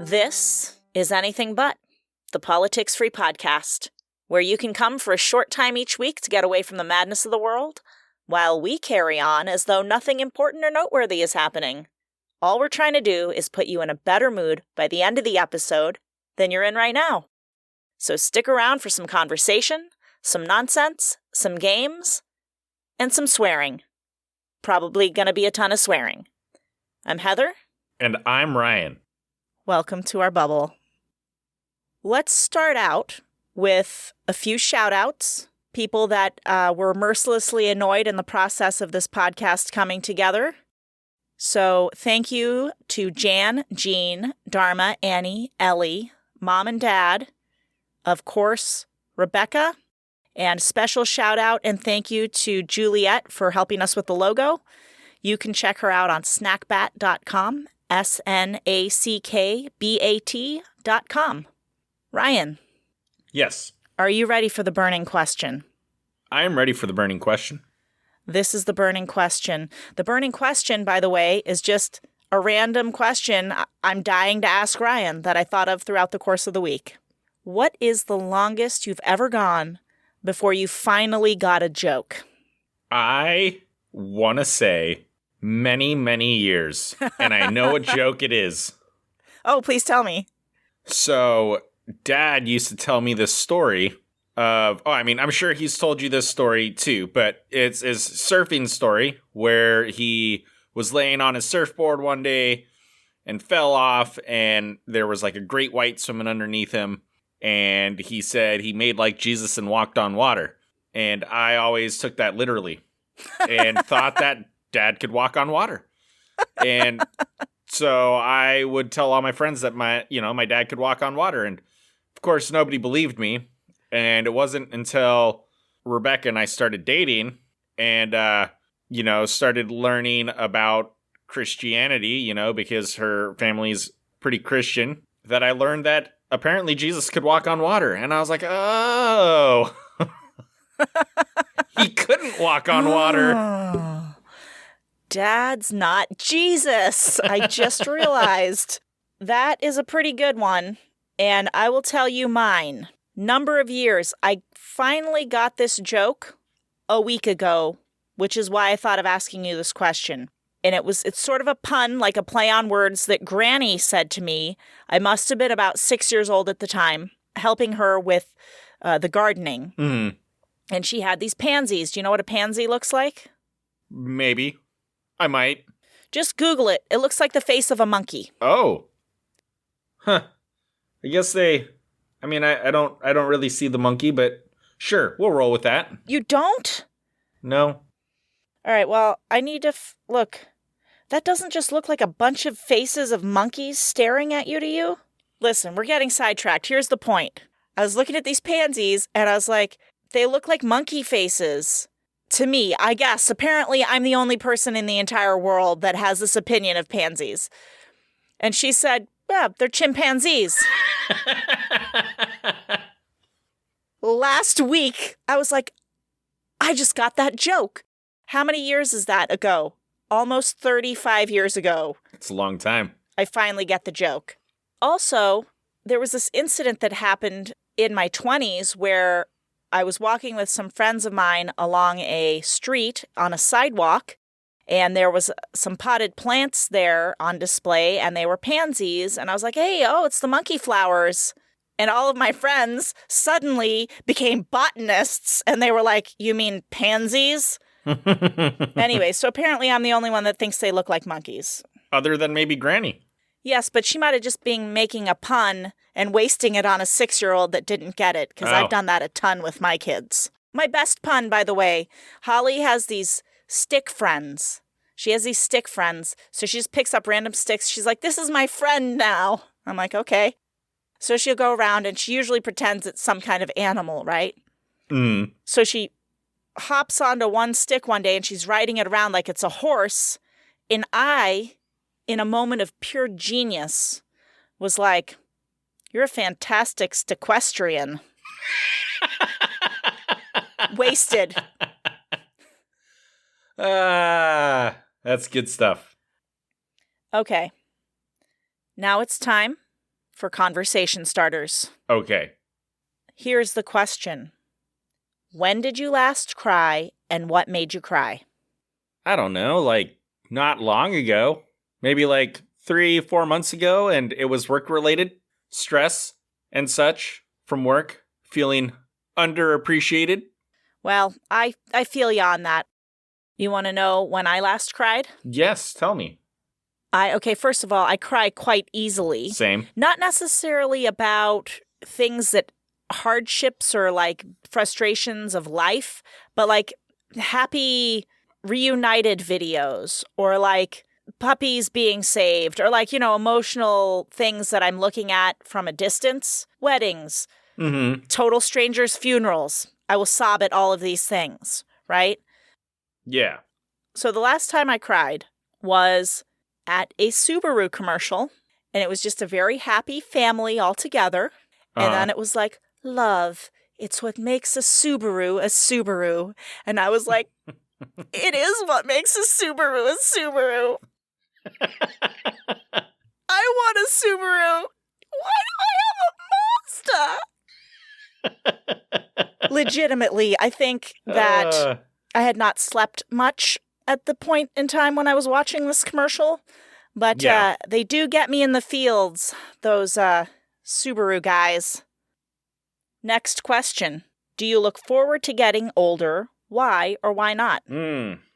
This is Anything But, the politics-free podcast, where you can come for a short time each week to get away from the madness of the world, while we carry on as though nothing important or noteworthy is happening. All we're trying to do is put you in a better mood by the end of the episode than you're in right now. So stick around for some conversation, some nonsense, some games, and some swearing. Probably gonna be a ton of swearing. I'm Heather. And I'm Ryan. Welcome to our bubble. Let's start out with a few shout-outs. People that were mercilessly annoyed in the process of this podcast coming together. So thank you to Jan, Jean, Dharma, Annie, Ellie, Mom and Dad, of course, Rebecca, and special shout-out and thank you to Juliet for helping us with the logo. You can check her out on snackbat.com, snackbat.com. Ryan. Yes. Are you ready for the burning question? I am ready for the burning question. This is the burning question. The burning question, by the way, is just a random question I'm dying to ask Ryan that I thought of throughout the course of the week. What is the longest you've ever gone before you finally got a joke? I want to say many, many years, and I know what joke it is. Oh, please tell me. So, Dad used to tell me this story of, I'm sure he's told you this story too, but it's his surfing story where he was laying on his surfboard one day and fell off, and there was like a great white swimming underneath him, and he said he made like Jesus and walked on water. And I always took that literally and thought that Dad could walk on water. And so I would tell all my friends that my dad could walk on water. And of course, nobody believed me. And it wasn't until Rebecca and I started dating and, started learning about Christianity, because her family's pretty Christian, that I learned that apparently Jesus could walk on water. And I was like, oh, he couldn't walk on water. Dad's not Jesus. I just realized. That is a pretty good one. And I will tell you mine. Number of years. I finally got this joke a week ago, which is why I thought of asking you this question. And it's sort of a pun, like a play on words that Granny said to me. I must have been about 6 years old at the time, helping her with the gardening. Mm. And she had these pansies. Do you know what a pansy looks like? Maybe. I might. Just Google it. It looks like the face of a monkey. Oh. Huh. I guess I don't really see the monkey, but sure, we'll roll with that. You don't? No. All right, well, I need to look. That doesn't just look like a bunch of faces of monkeys staring at you to you? Listen, we're getting sidetracked. Here's the point. I was looking at these pansies, and I was like, they look like monkey faces. To me, I guess. Apparently, I'm the only person in the entire world that has this opinion of pansies. And she said, yeah, they're chimpanzees. Last week, I was like, I just got that joke. How many years is that ago? Almost 35 years ago. It's a long time. I finally get the joke. Also, there was this incident that happened in my 20s where I was walking with some friends of mine along a street on a sidewalk, and there was some potted plants there on display, and they were pansies, and I was like, hey, it's the monkey flowers. And all of my friends suddenly became botanists, and they were like, you mean pansies? Anyway, so apparently I'm the only one that thinks they look like monkeys. Other than maybe Granny. Yes, but she might have just been making a pun and wasting it on a 6-year-old that didn't get it, because I've done that a ton with my kids. My best pun, by the way, Holly has these stick friends. She has these stick friends, so she just picks up random sticks. She's like, this is my friend now. I'm like, okay. So she'll go around, and she usually pretends it's some kind of animal, right? Mm. So she hops onto one stick one day, and she's riding it around like it's a horse, and I, in a moment of pure genius, was like, you're a fantastic stickwestrian. Wasted. That's good stuff. Okay. Now it's time for conversation starters. Okay. Here's the question. When did you last cry, and what made you cry? I don't know, like not long ago. Maybe like 3-4 months ago, and it was work-related. Stress and such from work. Feeling underappreciated. Well, I feel you on that. You want to know when I last cried? Yes, tell me. Okay, first of all, I cry quite easily. Same. Not necessarily about things that hardships or like frustrations of life, but like happy reunited videos or like puppies being saved or like, emotional things that I'm looking at from a distance. Weddings, total strangers' funerals. I will sob at all of these things, right? Yeah. So the last time I cried was at a Subaru commercial, and it was just a very happy family all together. And then it was like, love, it's what makes a Subaru. And I was like, it is what makes a Subaru a Subaru. I want a Subaru. Why do I have a Mazda? Legitimately, I think that I had not slept much at the point in time when I was watching this commercial, but they do get me in the fields, those Subaru guys. Next question. Do you look forward to getting older? Why or why not?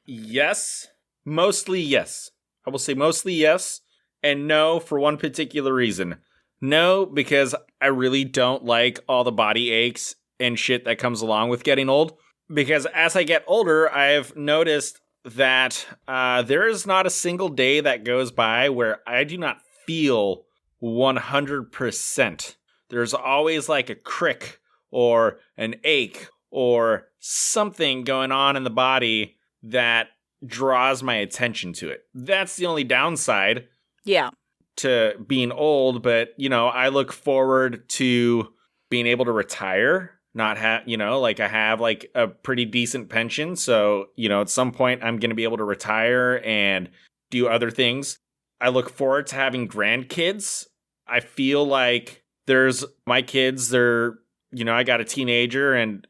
Yes. Mostly yes. I will say mostly yes, and no for one particular reason. No, because I really don't like all the body aches and shit that comes along with getting old. Because as I get older, I've noticed that there is not a single day that goes by where I do not feel 100%. There's always like a crick or an ache or something going on in the body that draws my attention to it. That's the only downside. Yeah. To being old, but, I look forward to being able to retire, not have, I have like a pretty decent pension. So, at some point I'm going to be able to retire and do other things. I look forward to having grandkids. I feel like there's my kids, they're, I got a teenager and,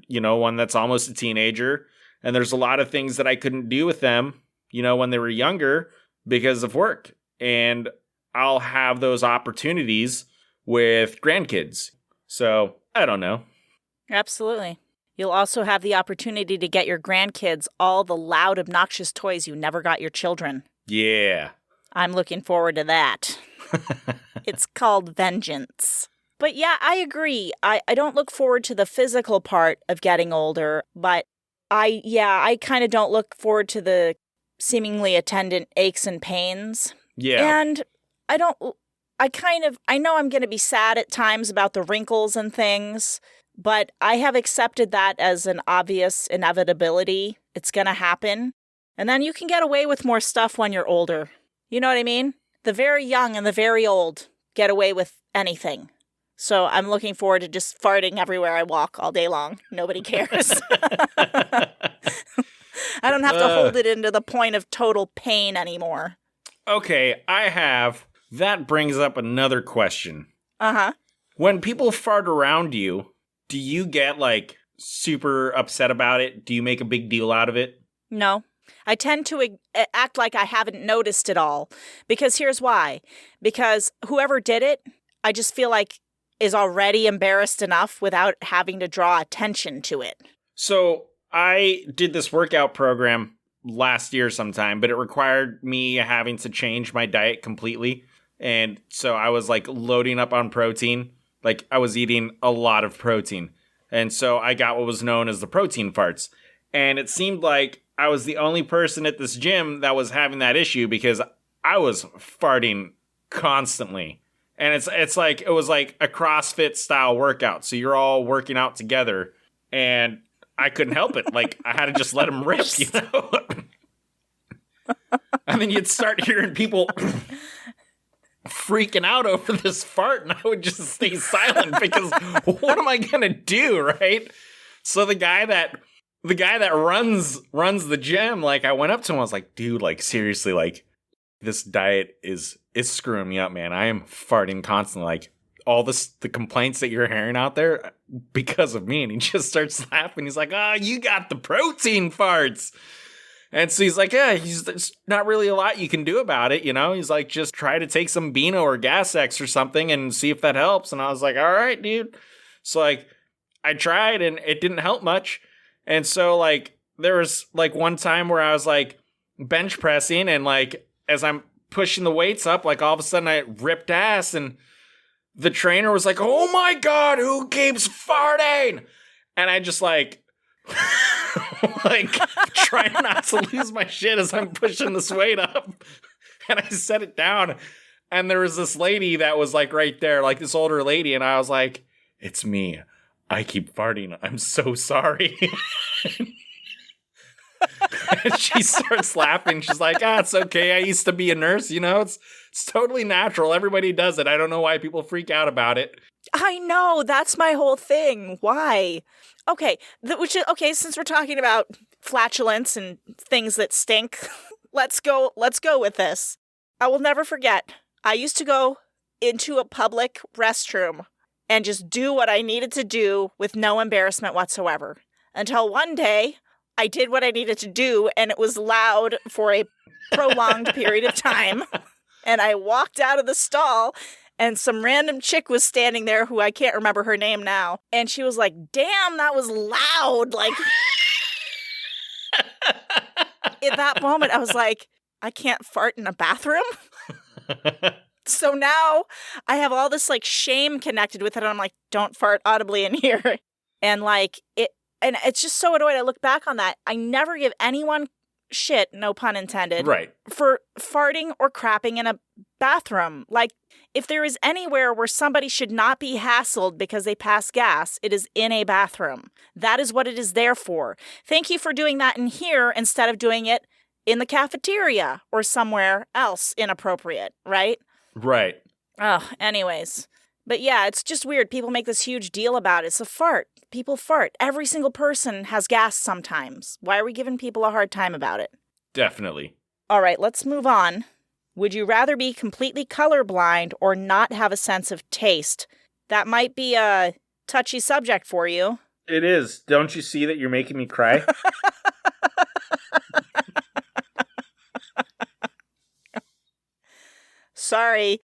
one that's almost a teenager. And there's a lot of things that I couldn't do with them, when they were younger because of work. And I'll have those opportunities with grandkids. So, I don't know. Absolutely. You'll also have the opportunity to get your grandkids all the loud, obnoxious toys you never got your children. Yeah. I'm looking forward to that. It's called vengeance. But yeah, I agree. I don't look forward to the physical part of getting older, but I kind of don't look forward to the seemingly attendant aches and pains. Yeah. And I know I'm going to be sad at times about the wrinkles and things, but I have accepted that as an obvious inevitability. It's going to happen. And then you can get away with more stuff when you're older. You know what I mean? The very young and the very old get away with anything. So I'm looking forward to just farting everywhere I walk all day long. Nobody cares. I don't have to hold it into the point of total pain anymore. Okay, that brings up another question. Uh-huh. When people fart around you, do you get, like, super upset about it? Do you make a big deal out of it? No. I tend to act like I haven't noticed it all. Because here's why. Because whoever did it, I just feel like is already embarrassed enough without having to draw attention to it. So I did this workout program last year sometime, but it required me having to change my diet completely. And so I was like loading up on protein. Like I was eating a lot of protein. And so I got what was known as the protein farts. And it seemed like I was the only person at this gym that was having that issue because I was farting constantly. And it's like, it was like a CrossFit style workout. So you're all working out together and I couldn't help it. Like I had to just let them rip, you know? And then you'd start hearing people freaking out over this fart and I would just stay silent because what am I going to do, right? So the guy that runs the gym, like I went up to him, I was like, dude, like seriously, like This diet is screwing me up, man. I am farting constantly. Like, all the complaints that you're hearing out there because of me. And he just starts laughing. He's like, oh, you got the protein farts. And so he's like, yeah, there's not really a lot you can do about it, you know? He's like, just try to take some Beano or Gas X or something and see if that helps. And I was like, all right, dude. So, like, I tried and it didn't help much. And so, like, there was, like, one time where I was, like, bench pressing and, like, as I'm pushing the weights up, like, all of a sudden I ripped ass and the trainer was like, oh my God, who keeps farting? And I just, like... like trying not to lose my shit as I'm pushing this weight up. And I set it down and there was this lady that was like right there, like this older lady. And I was like, it's me. I keep farting. I'm so sorry. And she starts laughing. She's like, it's okay. I used to be a nurse. You know, it's totally natural. Everybody does it. I don't know why people freak out about it. I know. That's my whole thing. Why? Okay, since we're talking about flatulence and things that stink, let's go with this. I will never forget. I used to go into a public restroom and just do what I needed to do with no embarrassment whatsoever. Until one day, I did what I needed to do, and it was loud for a prolonged period of time. And I walked out of the stall, and some random chick was standing there who I can't remember her name now. And she was like, damn, that was loud. Like, at that moment, I was like, I can't fart in a bathroom. So now I have all this like shame connected with it. And I'm like, don't fart audibly in here. And like and it's just so annoying. I look back on that. I never give anyone shit, no pun intended, right, for farting or crapping in a bathroom. Like, if there is anywhere where somebody should not be hassled because they pass gas, it is in a bathroom. That is what it is there for. Thank you for doing that in here instead of doing it in the cafeteria or somewhere else inappropriate, right? Right. Oh, anyways. But yeah, it's just weird. People make this huge deal about it. It's a fart. People fart. Every single person has gas sometimes. Why are we giving people a hard time about it? Definitely. All right, let's move on. Would you rather be completely colorblind or not have a sense of taste? That might be a touchy subject for you. It is. Don't you see that you're making me cry? Sorry.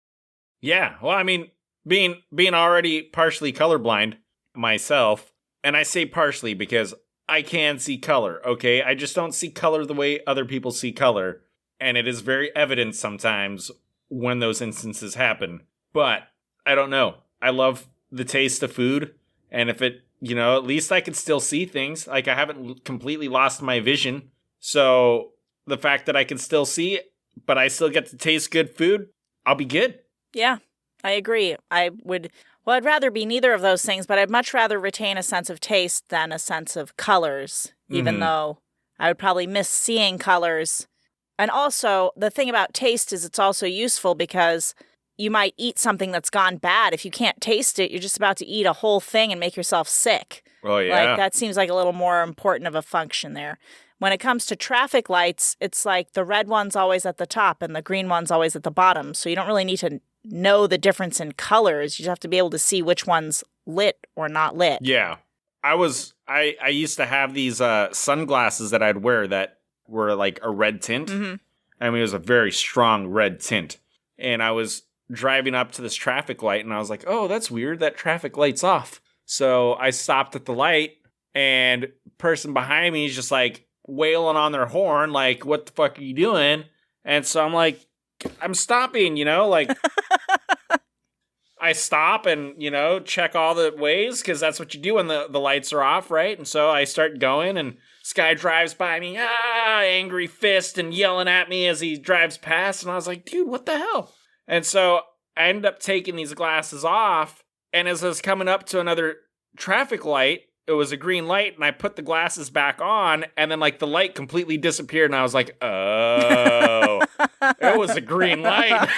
Yeah, well, I mean, being already partially colorblind myself, and I say partially because I can see color, okay? I just don't see color the way other people see color, and it is very evident sometimes when those instances happen. But I don't know. I love the taste of food, and if it, you know, at least I can still see things. Like, I haven't completely lost my vision, so the fact that I can still see, but I still get to taste good food, I'll be good. Yeah, I agree. I'd rather be neither of those things, but I'd much rather retain a sense of taste than a sense of colors, even though I would probably miss seeing colors. And also, the thing about taste is it's also useful because you might eat something that's gone bad. If you can't taste it, you're just about to eat a whole thing and make yourself sick. Oh, yeah. Like, that seems like a little more important of a function there. When it comes to traffic lights, it's like the red one's always at the top and the green one's always at the bottom. So you don't really need to know the difference in colors. You just have to be able to see which one's lit or not lit. Yeah. I used to have these sunglasses that I'd wear that were like a red tint. Mm-hmm. I mean, it was a very strong red tint. And I was driving up to this traffic light and I was like, oh, that's weird. That traffic light's off. So I stopped at the light and person behind me is just like wailing on their horn. Like, what the fuck are you doing? And so I'm like, I'm stopping, you know, like I stop and, you know, check all the ways because that's what you do when the lights are off, right? And so I start going and this guy drives by me, angry fist and yelling at me as he drives past. And I was like, dude, what the hell? And so I ended up taking these glasses off. And as I was coming up to another traffic light, it was a green light and I put the glasses back on and then like the light completely disappeared and I was like, oh, it was a green light.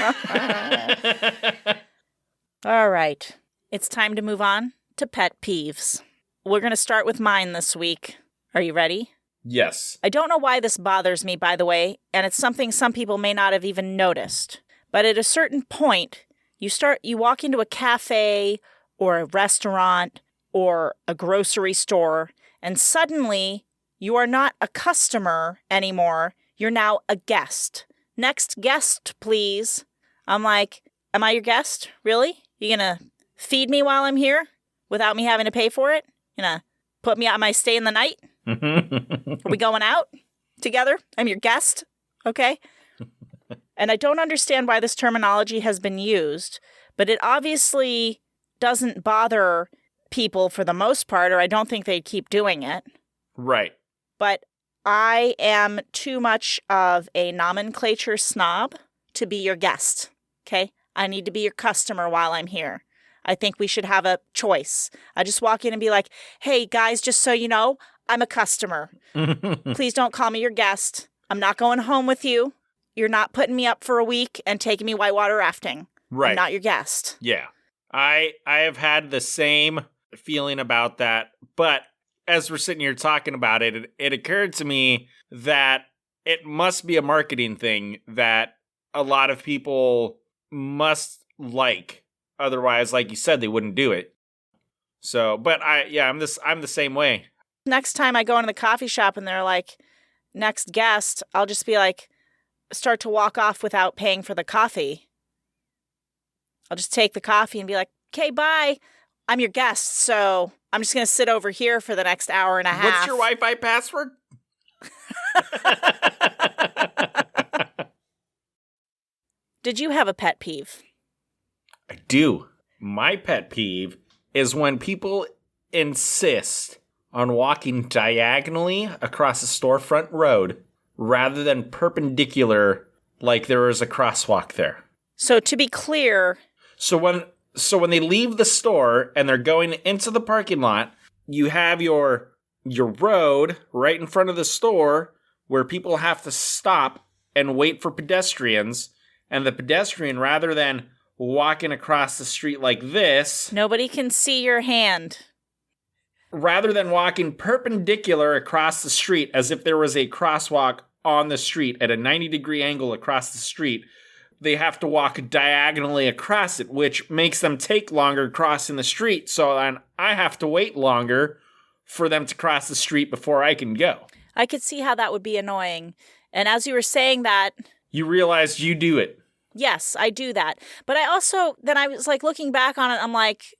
All right. It's time to move on to pet peeves. We're going to start with mine this week. Are you ready? Yes. I don't know why this bothers me, by the way, and it's something some people may not have even noticed. But at a certain point, you walk into a cafe or a restaurant or a grocery store, and suddenly you are not a customer anymore. You're now a guest. Next guest, please. I'm like, am I your guest? Really? You gonna feed me while I'm here without me having to pay for it? You gonna put me out? Am I staying the night? Are we going out together? I'm your guest. Okay. And I don't understand why this terminology has been used, but it obviously doesn't bother people for the most part, or I don't think they'd keep doing it. Right. But I am too much of a nomenclature snob to be your guest. Okay. I need to be your customer while I'm here. I think we should have a choice. I just walk in and be like, hey, guys, just so you know, I'm a customer. Please don't call me your guest. I'm not going home with you. You're not putting me up for a week and taking me whitewater rafting. Right. I'm not your guest. Yeah. I have had the same feeling about that. But as we're sitting here talking about it, it occurred to me that it must be a marketing thing that a lot of people must like. Otherwise, like you said, they wouldn't do it. So, but I'm the same way. Next time I go into the coffee shop and they're like, next guest, I'll just be like, start to walk off without paying for the coffee. I'll just take the coffee and be like, okay, bye. I'm your guest, so I'm just going to sit over here for the next hour and a half. What's your Wi-Fi password? Did you have a pet peeve? I do. My pet peeve is when people insist on walking diagonally across a storefront road rather than perpendicular like there is a crosswalk there. So to be clear... So when they leave the store and they're going into the parking lot, you have your road right in front of the store where people have to stop and wait for pedestrians, and the pedestrian, rather than walking across the street like this... Nobody can see your hand. Rather than walking perpendicular across the street as if there was a crosswalk on the street at a 90-degree angle across the street, they have to walk diagonally across it, which makes them take longer crossing the street. So then I have to wait longer for them to cross the street before I can go. I could see how that would be annoying. And as you were saying that... You realized you do it. Yes, I do that. But I also, then I was like looking back on it, I'm like,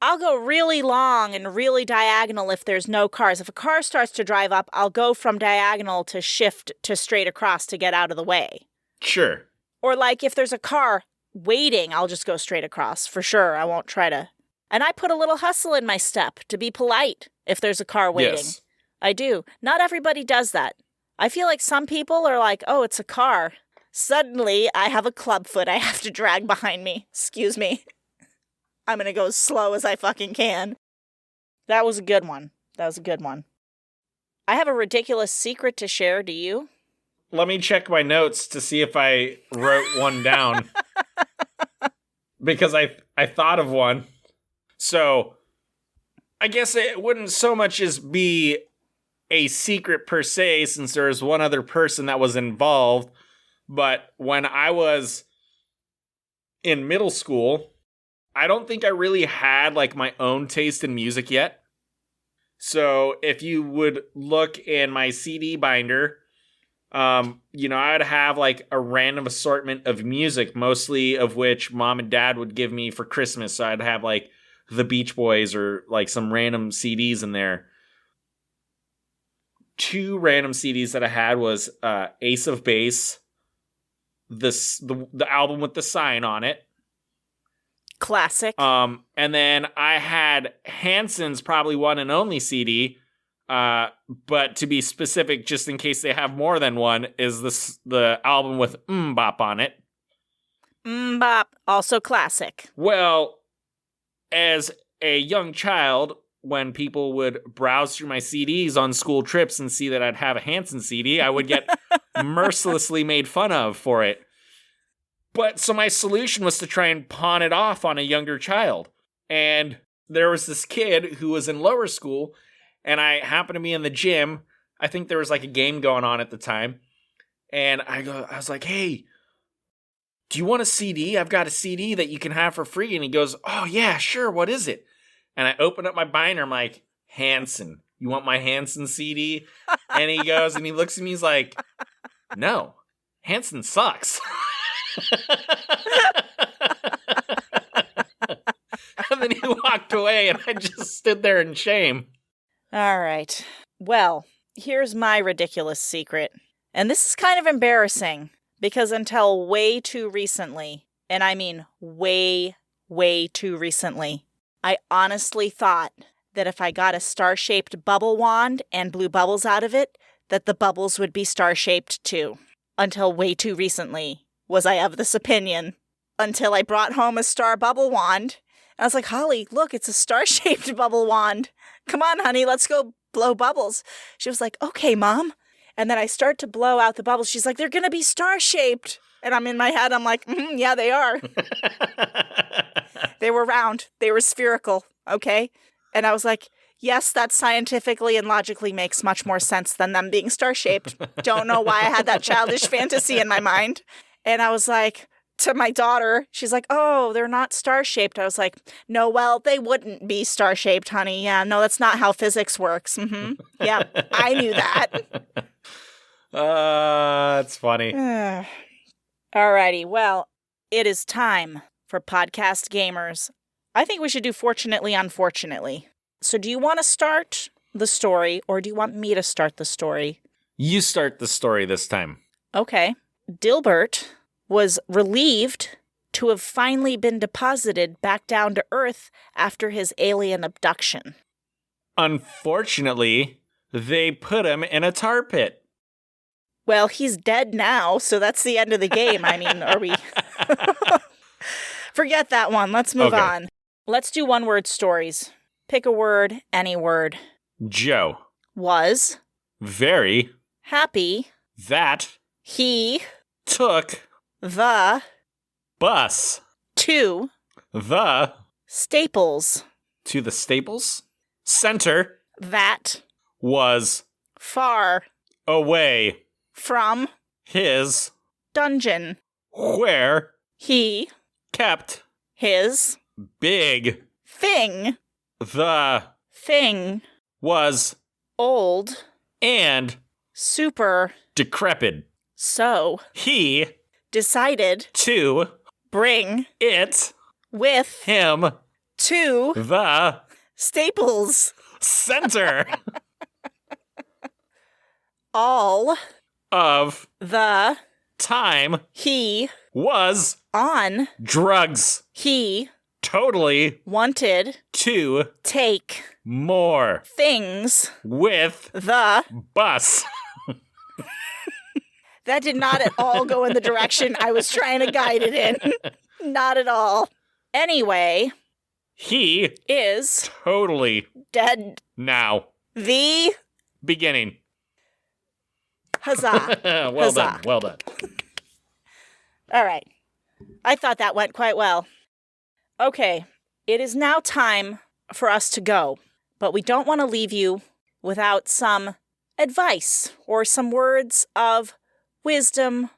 I'll go really long and really diagonal if there's no cars. If a car starts to drive up, I'll go from diagonal to shift to straight across to get out of the way. Sure. Or like if there's a car waiting, I'll just go straight across for sure. I won't try to. And I put a little hustle in my step to be polite if there's a car waiting. Yes. I do. Not everybody does that. I feel like some people are like, oh, it's a car. Suddenly, I have a clubfoot I have to drag behind me. Excuse me. I'm going to go as slow as I fucking can. That was a good one. I have a ridiculous secret to share. Do you? Let me check my notes to see if I wrote one down. Because I thought of one. So, I guess it wouldn't so much as be a secret per se, since there's one other person that was involved. But when I was in middle school, I don't think I really had like my own taste in music yet. So if you would look in my CD binder, I'd have like a random assortment of music, mostly of which mom and dad would give me for Christmas. So I'd have like the Beach Boys or like some random CDs in there. 2 random CDs that I had was Ace of Base, the album with the sign on it. Classic. And then I had Hanson's probably one and only CD. But to be specific, just in case they have more than one, is the album with Bop on it. Bop, also classic. Well, as a young child, when people would browse through my CDs on school trips and see that I'd have a Hanson CD, I would get mercilessly made fun of for it. But so my solution was to try and pawn it off on a younger child. And there was this kid who was in lower school, And I happened to be in the gym. I think there was like a game going on at the time. And I was like, hey, do you want a CD? I've got a CD that you can have for free. And he goes, oh, yeah, sure. What is it? And I open up my binder. I'm like, Hanson. You want my Hanson CD? And he goes and he looks at me. He's like, no, Hanson sucks. And then he walked away and I just stood there in shame. All right. Well, here's my ridiculous secret. And this is kind of embarrassing because until way too recently, and I mean way, way too recently, I honestly thought that if I got a star-shaped bubble wand and blew bubbles out of it, that the bubbles would be star-shaped too. Until way too recently was I of this opinion. Until I brought home a star bubble wand. I was like, Holly, look, it's a star-shaped bubble wand. Come on, honey, let's go blow bubbles. She was like, okay, Mom. And then I start to blow out the bubbles. She's like, they're going to be star-shaped. And I'm in my head, I'm like, yeah, they are. They were round. They were spherical, okay? And I was like, yes, that scientifically and logically makes much more sense than them being star-shaped. Don't know why I had that childish fantasy in my mind. And I was like, to my daughter, she's like, oh, they're not star-shaped. I was like, no, well, they wouldn't be star-shaped, honey. Yeah, no, that's not how physics works. Yeah, I knew that. That's funny. Alrighty, well, it is time for Podcast Gamers. I think we should do Fortunately, Unfortunately. So do you want to start the story, or do you want me to start the story? You start the story this time. Okay. Dilbert was relieved to have finally been deposited back down to Earth after his alien abduction. Unfortunately, they put him in a tar pit. Well, he's dead now, so that's the end of the game. I mean, are we... Forget that one. Let's move on. Let's do one-word stories. Pick a word, any word. Joe Was very happy that he took the bus to the Staples to the Staples Center that was far away from his dungeon where he kept his big thing. The thing was old and super decrepit. So he decided to bring it with him to the Staples Center. All of the time he was on drugs. He totally wanted to take more things with the bus. That did not at all go in the direction I was trying to guide it in. Not at all. Anyway, he is totally dead now. The beginning. Huzzah. Well Huzzah. done. Well done. All right. I thought that went quite well. Okay. It is now time for us to go, but we don't want to leave you without some advice or some words of wisdom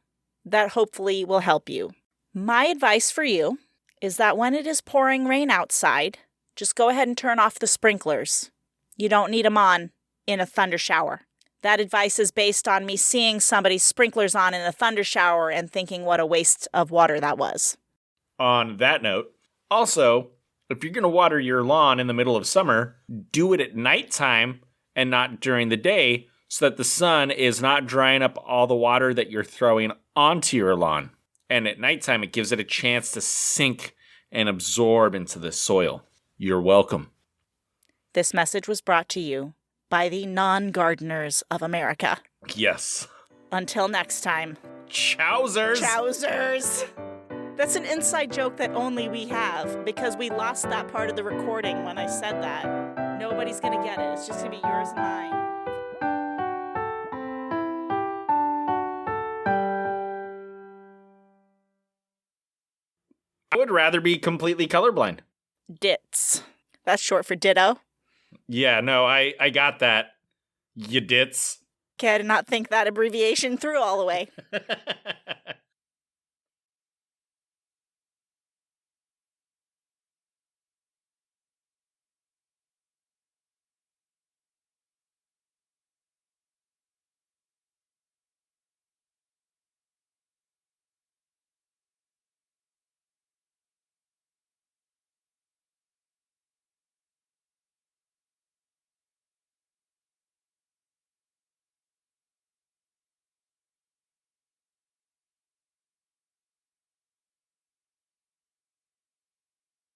that hopefully will help you. My advice for you is that when it is pouring rain outside, just go ahead and turn off the sprinklers. You don't need them on in a thunder shower. That advice is based on me seeing somebody's sprinklers on in a thunder shower and thinking what a waste of water that was. On that note, also, if you're going to water your lawn in the middle of summer, do it at nighttime and not during the day so that the sun is not drying up all the water that you're throwing onto your lawn. And at nighttime, it gives it a chance to sink and absorb into the soil. You're welcome. This message was brought to you by the non-gardeners of America. Yes. Until next time. Chowsers! Chowsers! That's an inside joke that only we have, because we lost that part of the recording when I said that. Nobody's gonna get it. It's just gonna be yours and mine. I would rather be completely colorblind. Dits. That's short for ditto. Yeah, no, I got that. You dits. Okay, I did not think that abbreviation through all the way.